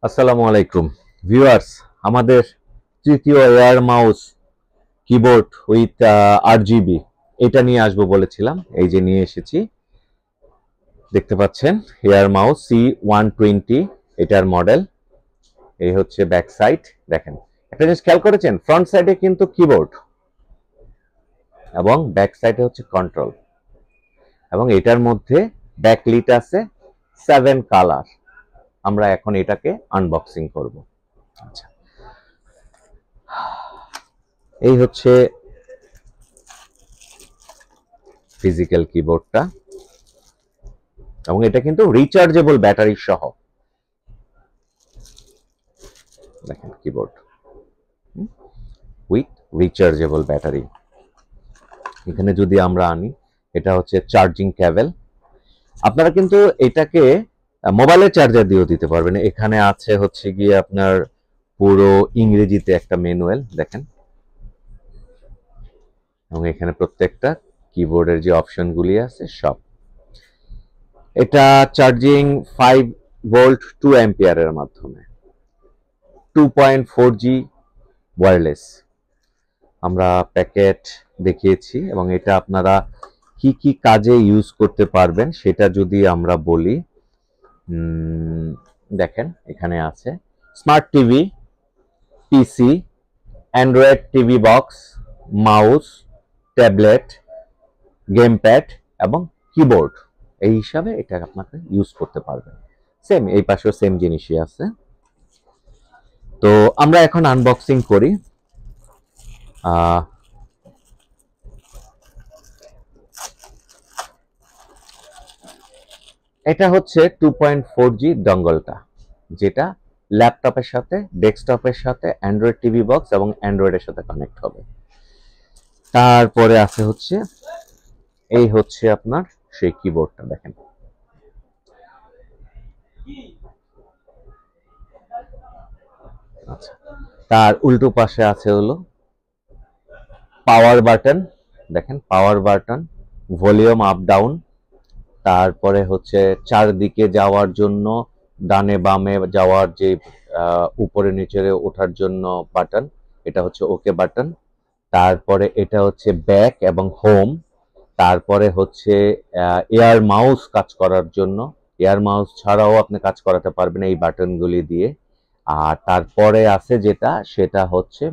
আসসালামু আলাইকুম ভিউয়ার্স, আমাদের তৃতীয় air mouse keyboard with RGB এটা নিয়ে আসবো বলেছিলাম। এই যে নিয়ে এসেছি, দেখতে পাচ্ছেন এয়ার মাউস C120 এটার মডেল। এই হচ্ছে ব্যাক সাইড। দেখেন একটা জিনিস খেয়াল করেছেন, ফ্রন্ট সাইডে কিন্তু কিবোর্ড এবং ব্যাক সাইডে হচ্ছে কন্ট্রোল, এবং এটার মধ্যে ব্যাকলিট আছে 7 কালার। আমরা এখন এটাকে আনবক্সিং করব। আচ্ছা, এই হচ্ছে ফিজিক্যাল কিবোর্ডটা, এবং এটা কিন্তু রিচার্জেবল ব্যাটারি সহ। দেখেন কিবোর্ড উইথ রিচার্জেবল ব্যাটারি। এখানে যদি আমরা আনি, এটা হচ্ছে চার্জিং কেবল। আপনারা কিন্তু এটাকে মোবাইলের চার্জার দিয়েও দিতে পারবেন। এখানে আছে হচ্ছে গিয়ে আপনার পুরো ইংরেজিতে একটা ম্যানুয়াল দেখেন, এবং এখানে প্রত্যেকটা কিবোর্ডের যে অপশনগুলি আছে সব। এটা চার্জিং 5 ভোল্ট 2 অ্যাম্পিয়ারের মাধ্যমে, 2.4G ওয়্যারলেস আমরা প্যাকেট দেখিয়েছি। এবং এটা আপনারা কি কি কাজে ইউজ করতে পারবেন সেটা যদি আমরা বলি, দেখেন এখানে আছে smart TV, PC, android TV box, mouse, tablet, game pad এবং কিবোর্ড। এই হিসাবে এটা আপনাকে ইউজ করতে পারবেন। সেম এই পাশেও সেম জিনিসই আছে। তো আমরা এখন আনবক্সিং করি। এটা হচ্ছে 2.4G ডঙ্গলটা, যেটা ল্যাপটপের সাথে, ডেস্কটপের সাথে, অ্যান্ড্রয়েড টিভি বক্স এবং অ্যান্ড্রয়েডের সাথে কানেক্ট হবে। তারপরে আছে হচ্ছে এই হচ্ছে আপনার সেই কিবোর্ডটা দেখেন। আচ্ছা, তার উল্টো পাশে আছে হলো পাওয়ার বাটন। দেখেন power button, volume up down, তারপরে হচ্ছে চারদিকে যাওয়ার জন্য, ডানে বামে যাওয়ার যে উপরে নিচে ওঠার জন্য বাটন, এটা হচ্ছে ওকে বাটন। তারপরে এটা হচ্ছে ব্যাক এবং হোম। তারপরে হচ্ছে এয়ার মাউস কাজ করার জন্য, এয়ার মাউস ছাড়াও আপনি কাজ করাতে পারবেন এই বাটনগুলি দিয়ে। আর তারপরে আছে যেটা, সেটা হচ্ছে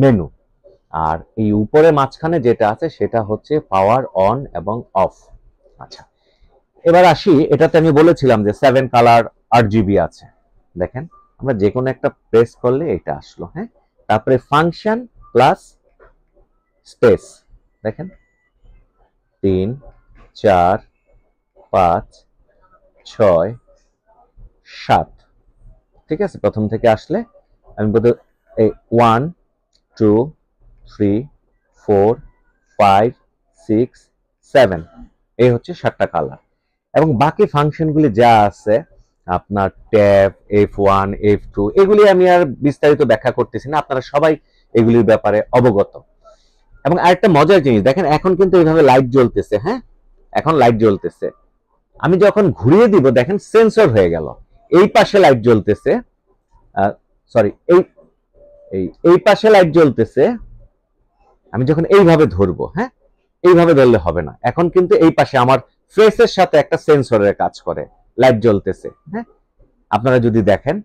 মেনু। আর এই উপরে মাঝখানে যেটা আছে সেটা হচ্ছে পাওয়ার অন এবং অফ। আচ্ছা, এবার আসি, এটাতে আমি বলেছিলাম যে 7 কালার RGB আছে। দেখেন আমরা যে কোনো একটা প্রেস করলে এটা আসলো। হ্যাঁ, তারপরে ফাংশন প্লাস স্পেস। দেখেন 3, 4, 5, 6, 7। ঠিক আছে, প্রথম থেকে আসলে আমি বলতে 1, 2, 3, 4, 5, 6, 7, এই হচ্ছে 7টা কালার। এবং বাকি ফাংশনগুলি যা আছে আপনার ট্যাব, F1, F2, এগুলি আমি আর বিস্তারিত ব্যাখ্যা করতেছি না, আপনারা সবাই এগুলির ব্যাপারে অবগত। এবং আরেকটা মজার জিনিস দেখেন, এখন কিন্তু এইভাবে লাইট জ্বলতেছে। হ্যাঁ, এখন লাইট জ্বলতেছে। আমি যখন ঘুরিয়ে দিব দেখেন সেন্সর হয়ে গেল, এই পাশে লাইট জ্বলতেছে, সরি এই পাশে লাইট জ্বলতেছে। আমি যখন এইভাবে ধরবো, হ্যাঁ এইভাবে ধরলে হবে না, এখন কিন্তু এই পাশে আমার ফেসের সাথে একটা সেন্সরের কাজ করে, লাইট জ্বলতেছে। হ্যাঁ, আপনারা যদি দেখেন,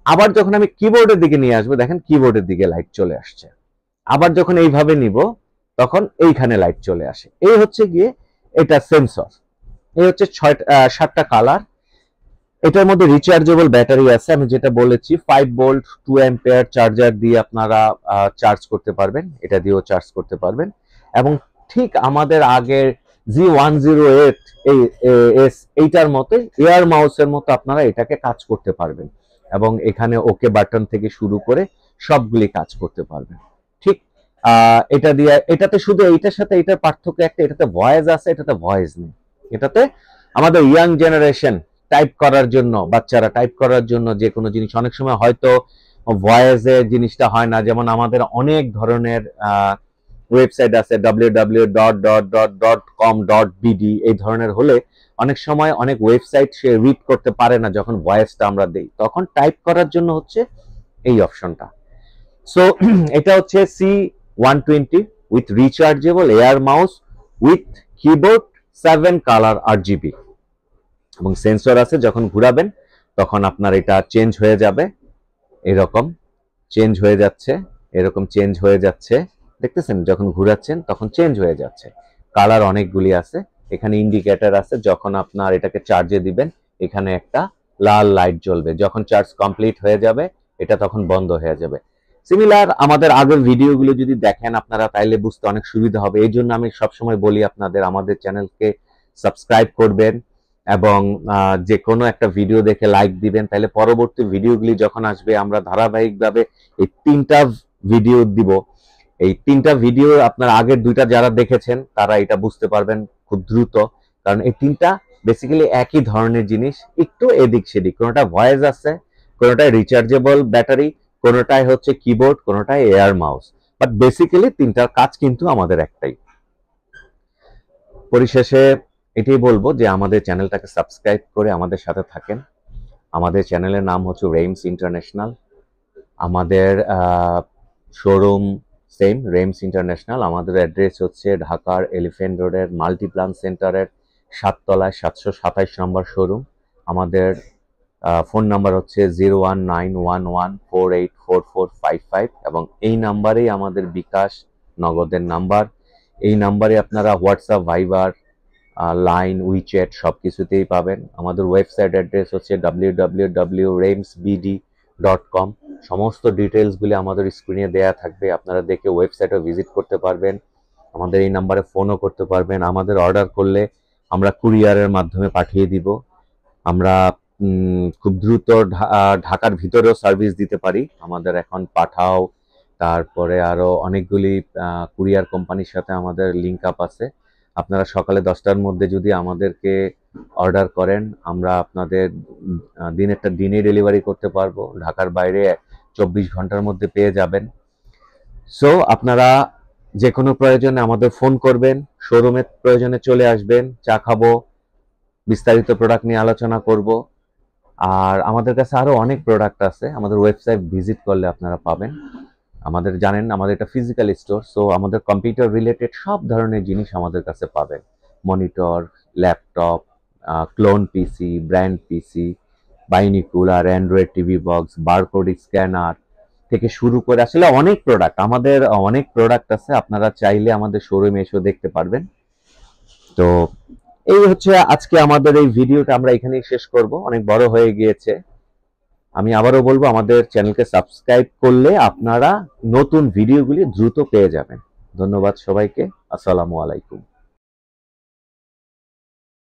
আবার যখন আমি কিবোর্ডের দিকে নিয়ে আসবো দেখেন কিবোর্ডের দিকে লাইট চলে আসছে। আবার যখন এইভাবে নিব তখন এইখানে লাইট চলে আসে। এই হচ্ছে গিয়ে এটা সেন্সর। এই হচ্ছে 7টা কালার। এটার মধ্যে রিচার্জেবল ব্যাটারি আছে, আমি যেটা বলেছি 5 ভোল্ট 2 অ্যাম্পিয়ার চার্জার দিয়ে আপনারা চার্জ করতে পারবেন, এটা দিয়েও চার্জ করতে পারবেন। এবং ঠিক আমাদের আগের G108 এইটার মতো এয়ার মাউসের মতো আপনারা এটাকে কাজ করতে পারবেন, এবং এখানে ওকে বাটন থেকে শুরু করে সবগুলি কাজ করতে পারবেন। ঠিক এটা দিয়ে, এটাতে শুধু এইটার সাথে এটার পার্থক্য একটা, এটাতে ভয়েস আছে, এটাতে ভয়েস নেই। এটাতে আমাদের ইয়াং জেনারেশন টাইপ করার জন্য, বাচ্চারা টাইপ করার জন্য যে কোনো জিনিস, অনেক সময় হয়তো ভয়েসে জিনিসটা হয় না, যেমন আমাদের অনেক ধরনের ওয়েবসাইট আছে www.com.bd, এই ধরনের হলে অনেক সময় অনেক ওয়েবসাইট সে রিড করতে পারে না যখন ভয়েসটা আমরা দেই, তখন টাইপ করার জন্য হচ্ছে এই অপশনটা। সো এটা হচ্ছে C120 with rechargeable air mouse with keyboard 7 colour RGB এবং সেন্সর আছে, যখন ঘুরাবেন তখন আপনার এটা চেঞ্জ হয়ে যাবে, এরকম চেঞ্জ হয়ে যাচ্ছে, এরকম চেঞ্জ হয়ে যাচ্ছে, দেখতেছেন যখন ঘুরাচ্ছেন তখন চেঞ্জ হয়ে যাচ্ছে। কালার অনেকগুলি আছে, এখানে ইন্ডিকেটর আছে, যখন আপনার এটাকে চার্জে দিবেন এখানে একটা লাল লাইট জ্বলবে, যখন চার্জ কমপ্লিট হয়ে যাবে এটা তখন বন্ধ হয়ে যাবে। সিমিলার আমাদের আগের ভিডিওগুলো যদি দেখেন আপনারা তাইলে বুঝতে অনেক সুবিধা হবে, এই জন্য আমি সবসময় বলি আপনাদের আমাদের চ্যানেলকে সাবস্ক্রাইব করবেন এবং যে কোনো একটা ভিডিও দেখে লাইক দিবেন, তাহলে পরবর্তী ভিডিওগুলি যখন আসবে আমরা ধারাবাহিকভাবে এই 3টা ভিডিও দিব। এই 3টা ভিডিও আপনার আগের 2টা যারা দেখেছেন তারা এটা বুঝতে পারবেন খুব দ্রুত, কারণ এই 3টা বেসিক্যালি একই ধরনের জিনিস, একটু এদিক সেদিক, কোনোটা ভয়েস আছে, কোনোটায় রিচার্জেবল ব্যাটারি, কোনোটায় হচ্ছে কিবোর্ড, কোনোটায় এয়ার মাউস, বাট বেসিক্যালি 3টার কাজ কিন্তু আমাদের একটাই। পরিশেষে এটাই বলবো যে আমাদের চ্যানেলটাকে সাবস্ক্রাইব করে আমাদের সাথে থাকেন। আমাদের চ্যানেলের নাম হচ্ছে রেমস ইন্টারন্যাশনাল, আমাদের শোরুম সেম রেমস ইন্টারন্যাশনাল, আমাদের অ্যাড্রেস হচ্ছে ঢাকার এলিফ্যান্ট রোডের মাল্টিপ্লান সেন্টারের 7 তলায় 727 নম্বর শোরুম। আমাদের ফোন নাম্বার হচ্ছে 01911484455 এবং এই নাম্বারেই আমাদের বিকাশ নগদের নাম্বার। এই নাম্বারে আপনারা হোয়াটসঅ্যাপ, ভাইবার, লাইন, উইচ্যাট সব কিছুতেই পাবেন। আমাদের ওয়েবসাইট অ্যাড্রেস হচ্ছে www.ramsbd.com। সমস্ত ডিটেলসগুলি আমাদের স্ক্রিনে দেয়া থাকবে, আপনারা দেখে ওয়েবসাইটে ভিজিট করতে পারবেন, আমাদের এই নাম্বারে ফোনও করতে পারবেন। আমাদের অর্ডার করলে আমরা কুরিয়ারের মাধ্যমে পাঠিয়ে দিব। আমরা খুব দ্রুত ঢাকার ভিতরেও সার্ভিস দিতে পারি। আমাদের এখন পাঠাও, তারপরে আরো অনেকগুলি কুরিয়ার কোম্পানির সাথে আমাদের লিঙ্ক আপ আছে। আপনারা সকালে 10টার মধ্যে যদি আমাদেরকে অর্ডার করেন আমরা আপনাদের দিনে ডেলিভারি করতে পারবো, ঢাকার বাইরে 24 ঘন্টার মধ্যে পেয়ে যাবেন। সো আপনারা যে কোনো প্রয়োজনে আমাদের ফোন করবেন, শোরুমের প্রয়োজনে চলে আসবেন, চা খাবো, বিস্তারিত প্রোডাক্ট নিয়ে আলোচনা করব। আর আমাদের কাছে আরো অনেক প্রোডাক্ট আছে, আমাদের ওয়েবসাইট ভিজিট করলে আপনারা পাবেন। আমাদের জানেন আমাদের এটা ফিজিক্যাল স্টোর, সো আমাদের কম্পিউটার রিলেটেড সব ধরনের জিনিস আমাদের কাছে পাবেন, monitor, laptop, clone PC, brand PC, binocular, android TV box, barcode scanner থেকে শুরু করে আসলে অনেক প্রোডাক্ট, আমাদের অনেক প্রোডাক্ট আছে, আপনারা চাইলে আমাদের শোরুমে এসেও দেখতে পারবেন। তো এই হচ্ছে আজকে আমাদের এই ভিডিওটা আমরা এখানেই শেষ করব, অনেক বড় হয়ে গিয়েছে। আমি আবারও বলবো আমাদের চ্যানেলকে সাবস্ক্রাইব করলে আপনারা নতুন ভিডিওগুলি দ্রুত পেয়ে যাবেন। ধন্যবাদ সবাইকে, আসসালামু আলাইকুম।